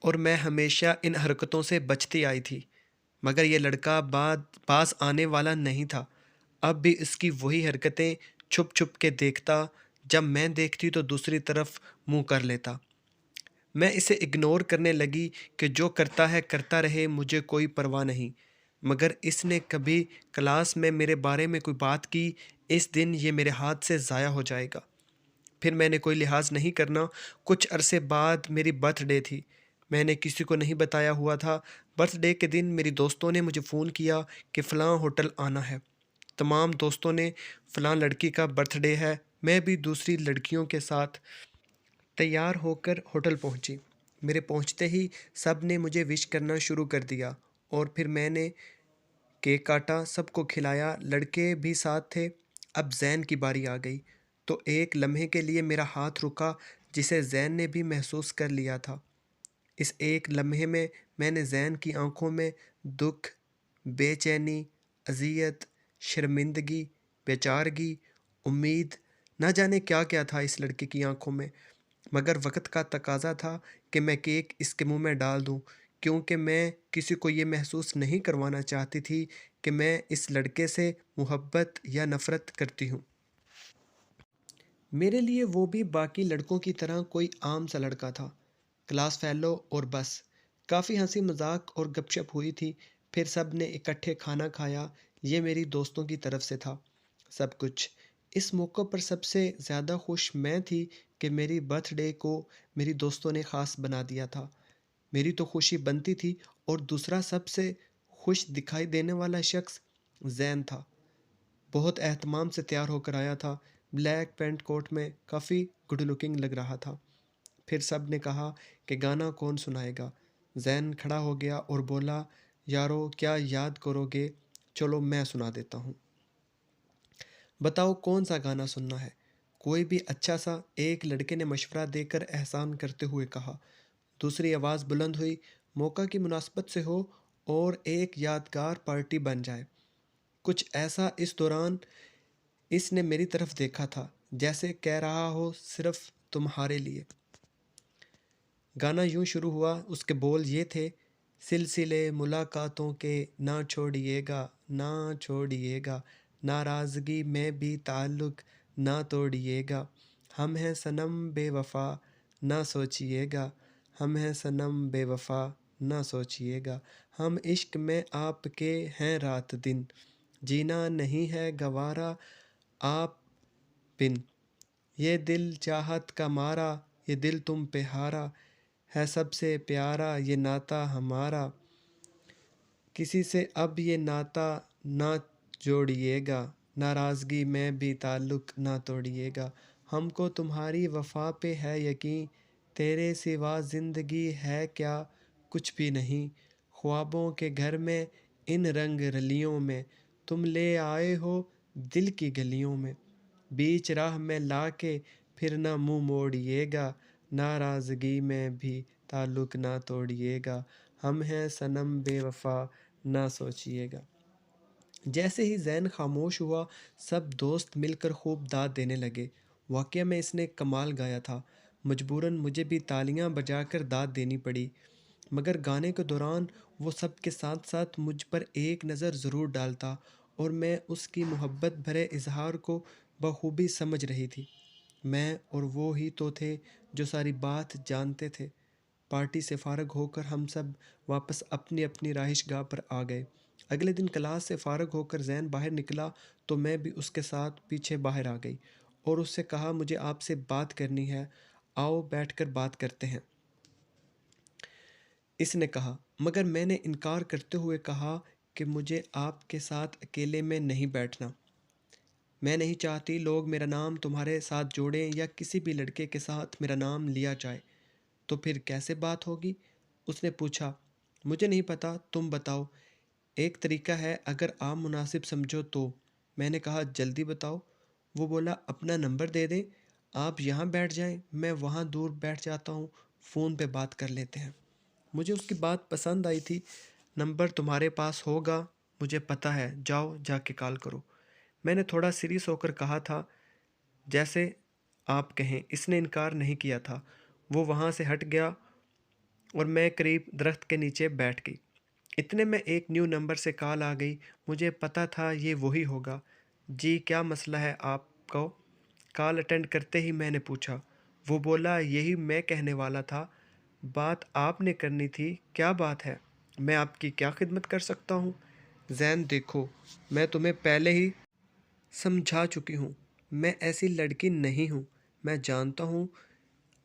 اور میں ہمیشہ ان حرکتوں سے بچتی آئی تھی، مگر یہ لڑکا پاس آنے والا نہیں تھا۔ اب بھی اس کی وہی حرکتیں، چھپ چھپ کے دیکھتا، جب میں دیکھتی تو دوسری طرف منہ کر لیتا۔ میں اسے اگنور کرنے لگی کہ جو کرتا ہے کرتا رہے، مجھے کوئی پرواہ نہیں۔ مگر اس نے کبھی کلاس میں میرے بارے میں کوئی بات کی، اس دن یہ میرے ہاتھ سے ضائع ہو جائے گا۔ پھر میں نے کوئی لحاظ نہیں کرنا۔ کچھ عرصے بعد میری برتھ ڈے تھی۔ میں نے کسی کو نہیں بتایا ہوا تھا۔ برتھ ڈے کے دن میری دوستوں نے مجھے فون کیا کہ فلاں ہوٹل آنا ہے۔ تمام دوستوں نے فلاں لڑکی کا برتھ ڈے ہے۔ میں بھی دوسری لڑکیوں کے ساتھ تیار ہو کر ہوٹل پہنچی۔ میرے پہنچتے ہی سب نے مجھے وش کرنا شروع کر دیا، اور پھر میں نے کیک کاٹا، سب کو کھلایا، لڑکے بھی ساتھ تھے۔ اب زین کی باری آ گئی تو ایک لمحے کے لیے میرا ہاتھ رکا، جسے زین نے بھی محسوس کر لیا تھا۔ اس ایک لمحے میں میں نے زین کی آنکھوں میں دکھ، بے چینی، اذیت، شرمندگی، بیچارگی، امید، نہ جانے کیا کیا تھا اس لڑکے کی آنکھوں میں۔ مگر وقت کا تقاضا تھا کہ میں کیک اس کے منہ میں ڈال دوں، کیونکہ میں کسی کو یہ محسوس نہیں کروانا چاہتی تھی کہ میں اس لڑکے سے محبت یا نفرت کرتی ہوں۔ میرے لیے وہ بھی باقی لڑکوں کی طرح کوئی عام سا لڑکا تھا، کلاس فیلو، اور بس۔ کافی ہنسی مذاق اور گپ شپ ہوئی تھی، پھر سب نے اکٹھے کھانا کھایا۔ یہ میری دوستوں کی طرف سے تھا سب کچھ۔ اس موقع پر سب سے زیادہ خوش میں تھی کہ میری برتھ ڈے کو میری دوستوں نے خاص بنا دیا تھا۔ میری تو خوشی بنتی تھی، اور دوسرا سب سے خوش دکھائی دینے والا شخص زین تھا۔ بہت اہتمام سے تیار ہو کر آیا تھا، بلیک پینٹ کوٹ میں، کافی گڈ لکنگ لگ رہا تھا۔ پھر سب نے کہا کہ گانا کون سنائے گا۔ زین کھڑا ہو گیا اور بولا، یارو کیا یاد کرو گے، چلو میں سنا دیتا ہوں۔ بتاؤ کون سا گانا سننا ہے؟ کوئی بھی اچھا سا، ایک لڑکے نے مشورہ دے کر احسان کرتے ہوئے کہا۔ دوسری آواز بلند ہوئی، موقع کی مناسبت سے ہو اور ایک یادگار پارٹی بن جائے۔ کچھ ایسا اس دوران اس نے میری طرف دیکھا تھا، جیسے کہہ رہا ہو صرف تمہارے لیے۔ گانا یوں شروع ہوا، اس کے بول یہ تھے، سلسلے ملاقاتوں کے نہ چھوڑیے گا، نہ چھوڑیے گا، ناراضگی میں بھی تعلق نہ توڑیے گا، ہم ہیں صنم بے وفا نہ سوچیے گا، ہم ہیں صنم بے وفا نہ سوچیے گا، ہم عشق میں آپ کے ہیں رات دن، جینا نہیں ہے گوارا آپ بن، یہ دل چاہت کا مارا، یہ دل تم پہ ہارا، ہے سب سے پیارا یہ ناتا ہمارا، کسی سے اب یہ ناتا نہ جوڑیے گا، ناراضگی میں بھی تعلق نہ توڑیے گا، ہم کو تمہاری وفا پہ ہے یقین، تیرے سوا زندگی ہے کیا کچھ بھی نہیں، خوابوں کے گھر میں ان رنگ رلیوں میں، تم لے آئے ہو دل کی گلیوں میں، بیچ راہ میں لا کے پھر نہ منہ موڑیے گا، ناراضگی میں بھی تعلق نہ توڑیے گا، ہم ہیں صنم بے وفا نہ سوچیے گا۔ جیسے ہی زین خاموش ہوا، سب دوست مل کر خوب داد دینے لگے۔ واقعہ میں اس نے کمال گایا تھا۔ مجبوراً مجھے بھی تالیاں بجا کر داد دینی پڑی، مگر گانے کے دوران وہ سب کے ساتھ ساتھ مجھ پر ایک نظر ضرور ڈالتا، اور میں اس کی محبت بھرے اظہار کو بخوبی سمجھ رہی تھی۔ میں اور وہ ہی تو تھے جو ساری بات جانتے تھے۔ پارٹی سے فارغ ہو کر ہم سب واپس اپنی اپنی رہائش گاہ پر آ گئے۔ اگلے دن کلاس سے فارغ ہو کر زین باہر نکلا تو میں بھی اس کے ساتھ پیچھے باہر آ گئی، اور اس سے کہا، مجھے آپ سے بات کرنی ہے، آؤ بیٹھ کر بات کرتے ہیں۔ اس نے کہا، مگر میں نے انکار کرتے ہوئے کہا کہ مجھے آپ کے ساتھ اکیلے میں نہیں بیٹھنا۔ میں نہیں چاہتی لوگ میرا نام تمہارے ساتھ جوڑیں یا کسی بھی لڑکے کے ساتھ میرا نام لیا جائے۔ تو پھر کیسے بات ہوگی؟ اس نے پوچھا۔ مجھے نہیں پتا، تم بتاؤ۔ ایک طریقہ ہے، اگر آپ مناسب سمجھو تو۔ میں نے کہا، جلدی بتاؤ۔ وہ بولا، اپنا نمبر دے دیں، آپ یہاں بیٹھ جائیں، میں وہاں دور بیٹھ جاتا ہوں، فون پہ بات کر لیتے ہیں۔ مجھے اس کی بات پسند آئی تھی۔ نمبر تمہارے پاس ہوگا، مجھے پتا ہے، جاؤ جا کے کال کرو۔ میں نے تھوڑا سیریس ہو کر کہا تھا، جیسے آپ کہیں۔ اس نے انکار نہیں کیا تھا۔ وہ وہاں سے ہٹ گیا اور میں قریب درخت کے نیچے بیٹھ گئی۔ اتنے میں ایک نیو نمبر سے کال آ گئی۔ مجھے پتا تھا یہ وہی ہوگا۔ جی کیا مسئلہ ہے آپ کو؟ کال اٹینڈ کرتے ہی میں نے پوچھا۔ وہ بولا یہی میں کہنے والا تھا، بات آپ نے کرنی تھی، کیا بات ہے؟ میں آپ کی کیا خدمت کر سکتا ہوں؟ زین دیکھو، میں تمہیں پہلے ہی سمجھا چکی ہوں، میں ایسی لڑکی نہیں ہوں۔ میں جانتا ہوں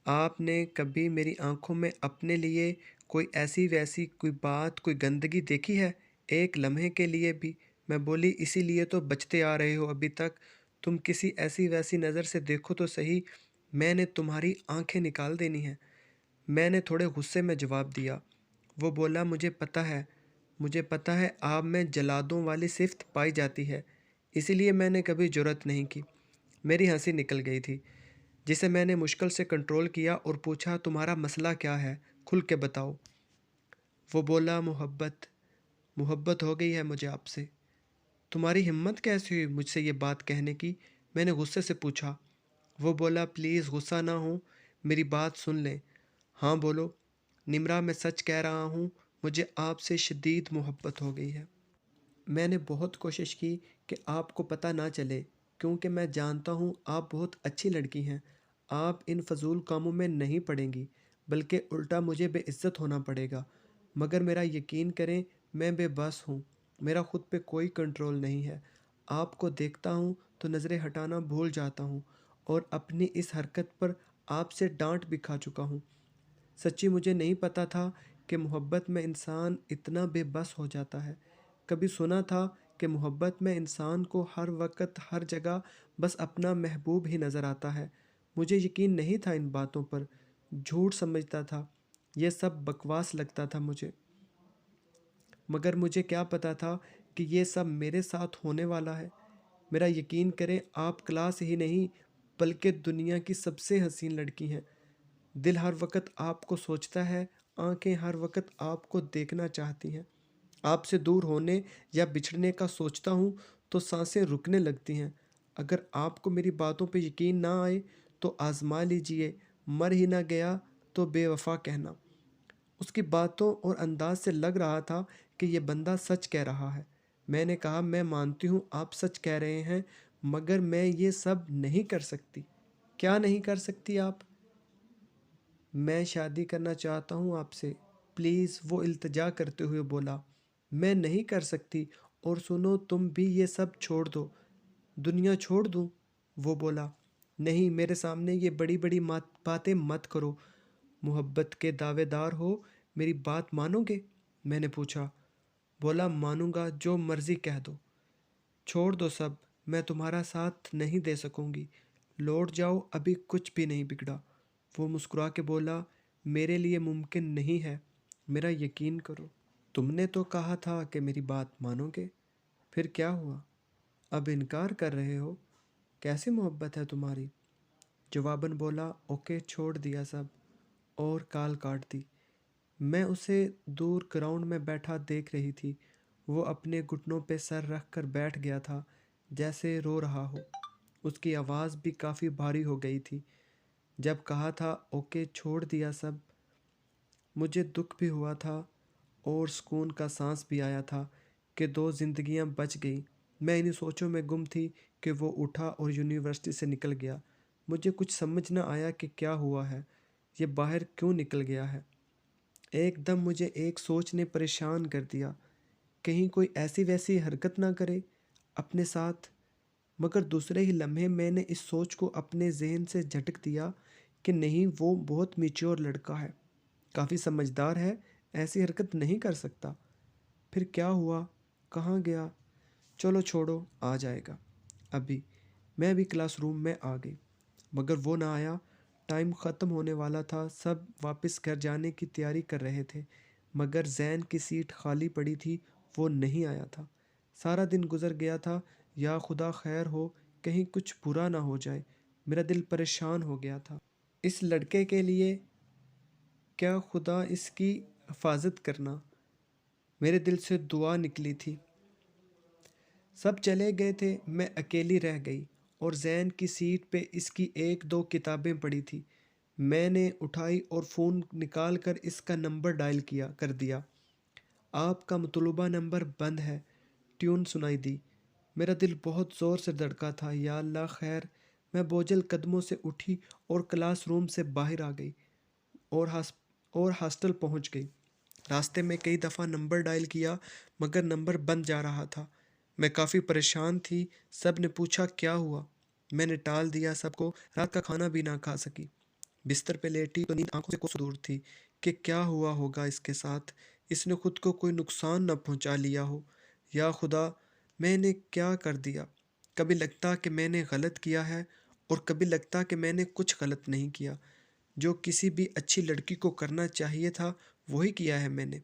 آپ نے کبھی میری آنکھوں میں اپنے لیے کوئی ایسی ویسی کوئی بات، کوئی گندگی دیکھی ہے؟ ایک لمحے کے لیے بھی؟ میں بولی اسی لیے تو بچتے آ رہے ہو ابھی تک، تم کسی ایسی ویسی نظر سے دیکھو تو صحیح، میں نے تمہاری آنکھیں نکال دینی ہیں۔ میں نے تھوڑے غصے میں جواب دیا۔ وہ بولا مجھے پتہ ہے آپ میں جلادوں والی صفت پائی جاتی ہے، اسی لیے میں نے کبھی جرأت نہیں کی۔ میری ہنسی نکل گئی تھی، جسے میں نے مشکل سے کنٹرول کیا اور پوچھا تمہارا مسئلہ کیا ہے؟ کھل کے بتاؤ۔ وہ بولا محبت ہو گئی ہے مجھے آپ سے۔ تمہاری ہمت کیسی ہوئی مجھ سے یہ بات کہنے کی؟ میں نے غصے سے پوچھا۔ وہ بولا پلیز غصہ نہ ہو، میری بات سن لیں۔ ہاں بولو۔ نمرا میں سچ کہہ رہا ہوں، مجھے آپ سے شدید محبت ہو گئی ہے۔ میں نے بہت کوشش کی کہ آپ کو پتہ نہ چلے، کیونکہ میں جانتا ہوں آپ بہت اچھی لڑکی ہیں، آپ ان فضول کاموں میں نہیں پڑیں گی، بلکہ الٹا مجھے بے عزت ہونا پڑے گا۔ مگر میرا یقین کریں، میں بے بس ہوں، میرا خود پہ کوئی کنٹرول نہیں ہے۔ آپ کو دیکھتا ہوں تو نظریں ہٹانا بھول جاتا ہوں، اور اپنی اس حرکت پر آپ سے ڈانٹ بھی کھا چکا ہوں۔ سچی مجھے نہیں پتا تھا کہ محبت میں انسان اتنا بے بس ہو جاتا ہے۔ کبھی سنا تھا کہ محبت میں انسان کو ہر وقت ہر جگہ بس اپنا محبوب ہی نظر آتا ہے۔ مجھے یقین نہیں تھا ان باتوں پر، جھوٹ سمجھتا تھا، یہ سب بکواس لگتا تھا مجھے۔ مگر مجھے کیا پتا تھا کہ یہ سب میرے ساتھ ہونے والا ہے۔ میرا یقین کریں، آپ کلاس ہی نہیں بلکہ دنیا کی سب سے حسین لڑکی ہیں۔ دل ہر وقت آپ کو سوچتا ہے، آنکھیں ہر وقت آپ کو دیکھنا چاہتی ہیں۔ آپ سے دور ہونے یا بچھڑنے کا سوچتا ہوں تو سانسیں رکنے لگتی ہیں۔ اگر آپ کو میری باتوں پہ یقین نہ آئے تو آزما لیجئے، مر ہی نہ گیا تو بے وفا کہنا۔ اس کی باتوں اور انداز سے لگ رہا تھا کہ یہ بندہ سچ کہہ رہا ہے۔ میں نے کہا میں مانتی ہوں آپ سچ کہہ رہے ہیں، مگر میں یہ سب نہیں کر سکتی۔ کیا نہیں کر سکتی آپ؟ میں شادی کرنا چاہتا ہوں آپ سے، پلیز، وہ التجا کرتے ہوئے بولا۔ میں نہیں کر سکتی، اور سنو تم بھی یہ سب چھوڑ دو۔ دنیا چھوڑ دوں؟ وہ بولا۔ نہیں، میرے سامنے یہ بڑی بڑی باتیں مت کرو۔ محبت کے دعوے دار ہو، میری بات مانو گے؟ میں نے پوچھا۔ بولا مانوں گا، جو مرضی کہہ دو۔ چھوڑ دو سب، میں تمہارا ساتھ نہیں دے سکوں گی، لوٹ جاؤ، ابھی کچھ بھی نہیں بگڑا۔ وہ مسکرا کے بولا میرے لیے ممکن نہیں ہے، میرا یقین کرو۔ تم نے تو کہا تھا کہ میری بات مانو گے، پھر کیا ہوا؟ اب انکار کر رہے ہو؟ کیسی محبت ہے تمہاری؟ جواباً بولا اوکے، چھوڑ دیا سب، اور کال کاٹ دی۔ میں اسے دور گراؤنڈ میں بیٹھا دیکھ رہی تھی۔ وہ اپنے گھٹنوں پہ سر رکھ کر بیٹھ گیا تھا، جیسے رو رہا ہو۔ اس کی آواز بھی کافی بھاری ہو گئی تھی۔ جب کہا تھا اوکے، چھوڑ دیا سب، مجھے دکھ بھی ہوا تھا اور سکون کا سانس بھی آیا تھا کہ دو زندگیاں بچ گئیں۔ میں انہی سوچوں میں گم تھی کہ وہ اٹھا اور یونیورسٹی سے نکل گیا۔ مجھے کچھ سمجھ نہ آیا کہ کیا ہوا ہے، یہ باہر کیوں نکل گیا ہے۔ ایک دم مجھے ایک سوچ نے پریشان کر دیا، کہیں کوئی ایسی ویسی حرکت نہ کرے اپنے ساتھ۔ مگر دوسرے ہی لمحے میں نے اس سوچ کو اپنے ذہن سے جھٹک دیا کہ نہیں، وہ بہت میچور لڑکا ہے، کافی سمجھدار ہے، ایسی حرکت نہیں کر سکتا۔ پھر کیا ہوا؟ کہاں گیا؟ چلو چھوڑو، آ جائے گا ابھی۔ میں بھی کلاس روم میں آ گئی، مگر وہ نہ آیا۔ ٹائم ختم ہونے والا تھا، سب واپس گھر جانے کی تیاری کر رہے تھے، مگر زین کی سیٹ خالی پڑی تھی، وہ نہیں آیا تھا۔ سارا دن گزر گیا تھا، یا خدا خیر ہو، کہیں کچھ برا نہ ہو جائے۔ میرا دل پریشان ہو گیا تھا۔ اس لڑکے کے لیے کیا خدا اس کی حفاظت کرنا، میرے دل سے دعا نکلی تھی۔ سب چلے گئے تھے، میں اکیلی رہ گئی، اور زین کی سیٹ پہ اس کی ایک دو کتابیں پڑی تھی۔ میں نے اٹھائی اور فون نکال کر اس کا نمبر ڈائل کر دیا۔ آپ کا مطلوبہ نمبر بند ہے، ٹیون سنائی دی۔ میرا دل بہت زور سے دھڑکا تھا۔ یا اللہ خیر! میں بوجھل قدموں سے اٹھی اور کلاس روم سے باہر آ گئی اور ہاسٹل پہنچ گئی۔ راستے میں کئی دفعہ نمبر ڈائل کیا مگر نمبر بند جا رہا تھا۔ میں کافی پریشان تھی۔ سب نے پوچھا کیا ہوا؟ میں نے ٹال دیا سب کو۔ رات کا کھانا بھی نہ کھا سکی۔ بستر پہ لیٹی تو نیند آنکھوں سے کوسوں دور تھی کہ کیا ہوا ہوگا اس کے ساتھ؟ اس نے خود کو کوئی نقصان نہ پہنچا لیا ہو؟ یا خدا، میں نے کیا کر دیا؟ کبھی لگتا کہ میں نے غلط کیا ہے اور کبھی لگتا کہ میں نے کچھ غلط نہیں کیا۔ جو کسی بھی اچھی لڑکی کو کرنا چاہیے تھا وہی کیا ہے میں نے۔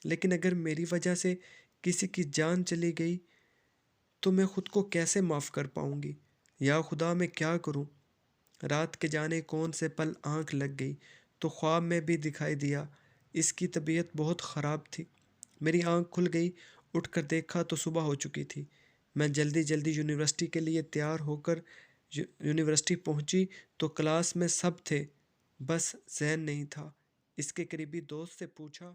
لیکن اگر میری وجہ سے کسی کی جان چلی گئی تو میں خود کو کیسے معاف کر پاؤں گی؟ یا خدا، میں کیا کروں؟ رات کے جانے کون سے پل آنکھ لگ گئی تو خواب میں بھی دکھائی دیا۔ اس کی طبیعت بہت خراب تھی۔ میری آنکھ کھل گئی، اٹھ کر دیکھا تو صبح ہو چکی تھی۔ میں جلدی یونیورسٹی کے لیے تیار ہو کر یونیورسٹی پہنچی تو کلاس میں سب تھے، بس زین نہیں تھا۔ اس کے قریبی دوست سے پوچھا